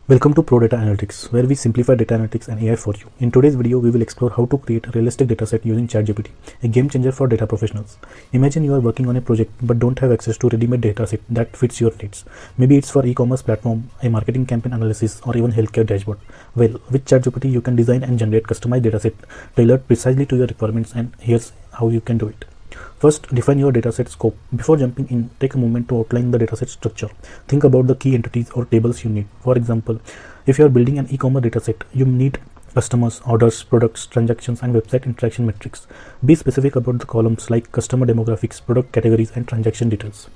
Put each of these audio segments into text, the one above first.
Welcome to Pro Data Analytics, where we simplify data analytics and AI for you. In today's video, we will explore how to create a realistic dataset using ChatGPT, a game changer for data professionals. Imagine you are working on a project but don't have access to ready-made dataset that fits your needs. Maybe it's for e-commerce platform, a marketing campaign analysis, or even healthcare dashboard. Well, with ChatGPT, you can design and generate customized dataset tailored precisely to your requirements, and here's how you can do it. First, define your dataset scope. Before jumping in, take a moment to outline the dataset structure. Think about the key entities or tables you need. For example, if you are building an e-commerce dataset, you need customers, orders, products, transactions, and website interaction metrics. Be specific about the columns like customer demographics, product categories, and transaction details.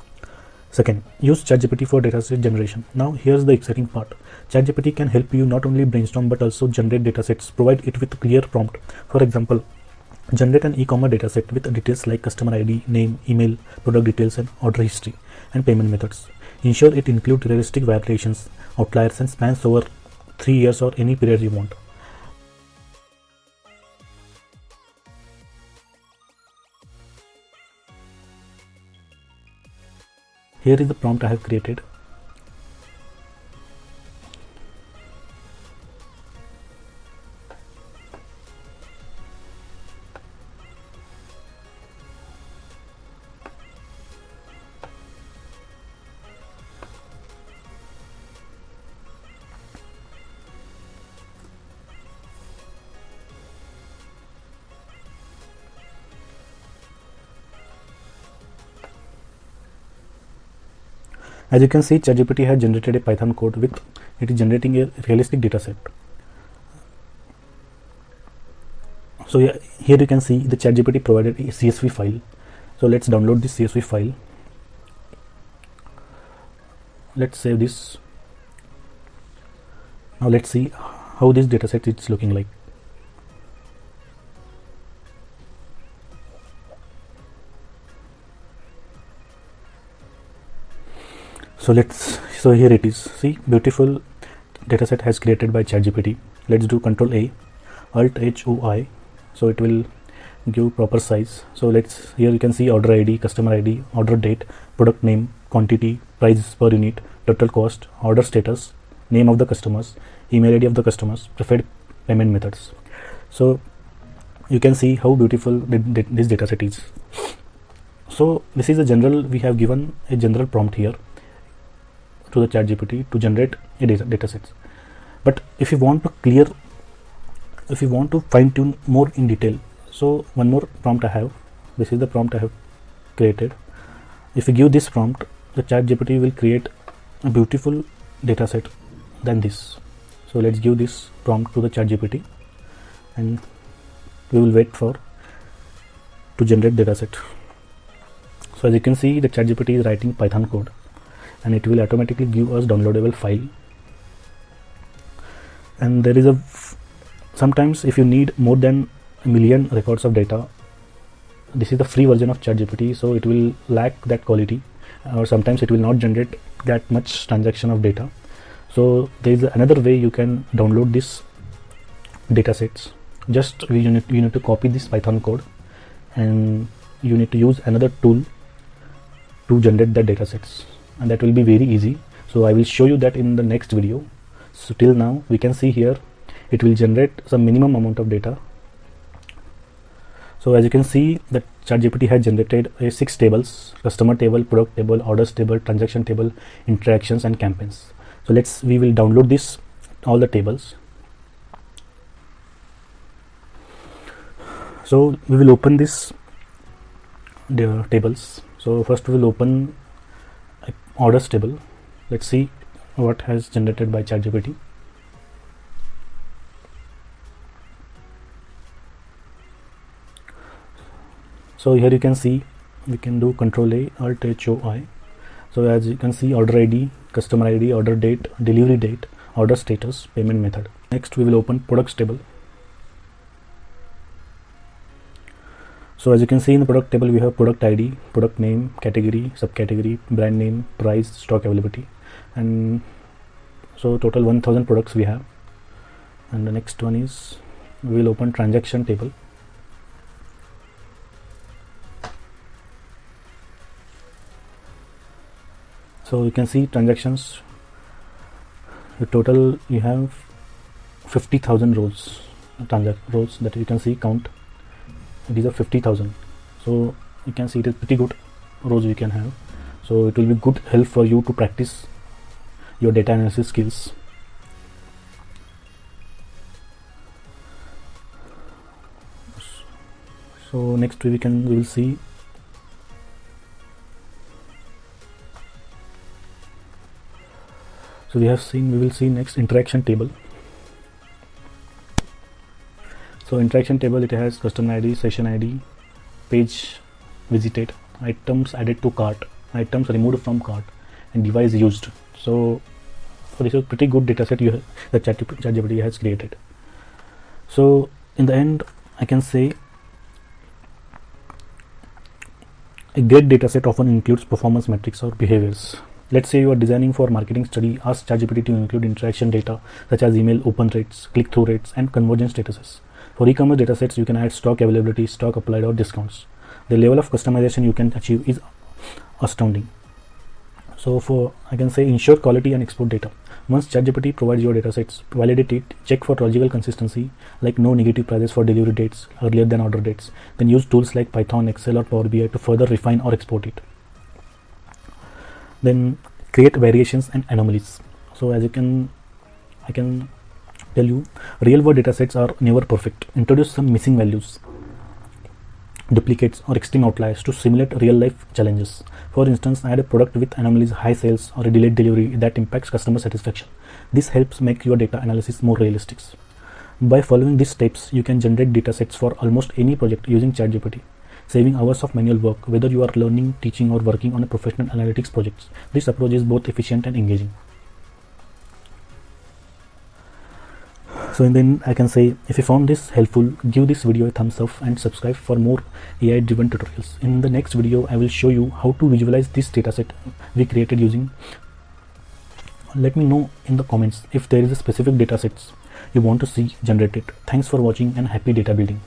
Second, use ChatGPT for dataset generation. Now, here's the exciting part. ChatGPT can help you not only brainstorm but also generate datasets. Provide it with a clear prompt. For example, generate an e-commerce dataset with details like customer ID, name, email, product details, and order history, and payment methods. Ensure it includes realistic variations, outliers, and spans over 3 years or any period you want. Here is the prompt I have created. As you can see, ChatGPT has generated a Python code with it is generating a realistic dataset. So here you can see the ChatGPT provided a CSV file. So let's download this CSV file. Let's save this. Now let's see how this dataset is looking like. So here it is. See, beautiful dataset has created by ChatGPT. Let's do Control A, Alt H O I. So it will give proper size. So here you can see order ID, customer ID, order date, product name, quantity, price per unit, total cost, order status, name of the customers, email ID of the customers, preferred payment methods. So you can see how beautiful this dataset is. So this is a general. We have given a general prompt here to the ChatGPT to generate a dataset. But if you want to fine tune more in detail, so one more prompt I have. This is the prompt I have created. If you give this prompt, the ChatGPT will create a beautiful dataset than this. So let's give this prompt to the ChatGPT, and we will wait for to generate dataset. So as you can see, the ChatGPT is writing Python code, and it will automatically give us downloadable file. And there is sometimes if you need more than a million records of data, this is the free version of ChatGPT, so it will lack that quality, or sometimes it will not generate that much transaction of data. So there is another way you can download this datasets. Just you need to copy this Python code, and you need to use another tool to generate the datasets, and that will be very easy. So I will show you that in the next video. So till now we can see here it will generate some minimum amount of data. So as you can see, that ChatGPT has generated 6 tables: customer table, product table, orders table, transaction table, interactions, and campaigns. So we will download all the tables. So we will open the tables. So first we will open orders table. Let's see what has generated by ChatGPT. So here you can see we can do Control A, Alt H O I. So as you can see, order ID, customer ID, order date, delivery date, order status, payment method. Next we will open products table. So as you can see, in the product table we have product ID, product name, category, subcategory, brand name, price, stock availability, and so total 1000 products we have. And the next one is we will open transaction table. So you can see transactions The total you have 50,000 rows, rows that you can see count. These are 50,000. So you can see it is pretty good rows we can have. So it will be good help for you to practice your data analysis skills. So next we will see we will see next interaction table. So interaction table, it has customer ID, session ID, page visited, items added to cart, items removed from cart, and device used. So this is a pretty good dataset that ChatGPT has created. So in the end, I can say a great dataset often includes performance metrics or behaviors. Let's say you are designing for marketing study, ask ChatGPT to include interaction data such as email open rates, click-through rates, and conversion statuses. For e-commerce datasets, you can add stock availability, stock applied, or discounts. The level of customization you can achieve is astounding. So I can say ensure quality and export data. Once ChatGPT provides your datasets, validate it, check for logical consistency, like no negative prices for delivery dates earlier than order dates. Then use tools like Python, Excel, or Power BI to further refine or export it. Then create variations and anomalies. So as I can tell you, real world datasets are never perfect. Introduce some missing values, duplicates, or extreme outliers to simulate real life challenges. For instance, add a product with anomalies, high sales, or a delayed delivery that impacts customer satisfaction. This helps make your data analysis more realistic. By following these steps, you can generate datasets for almost any project using ChatGPT, saving hours of manual work, whether you are learning, teaching, or working on a professional analytics project. This approach is both efficient and engaging. So in the end, I can say, if you found this helpful, give this video a thumbs up and subscribe for more AI driven tutorials. In the next video, I will show you how to visualize this dataset we created using. Let me know in the comments if there is a specific datasets you want to see generated. Thanks for watching and happy data building.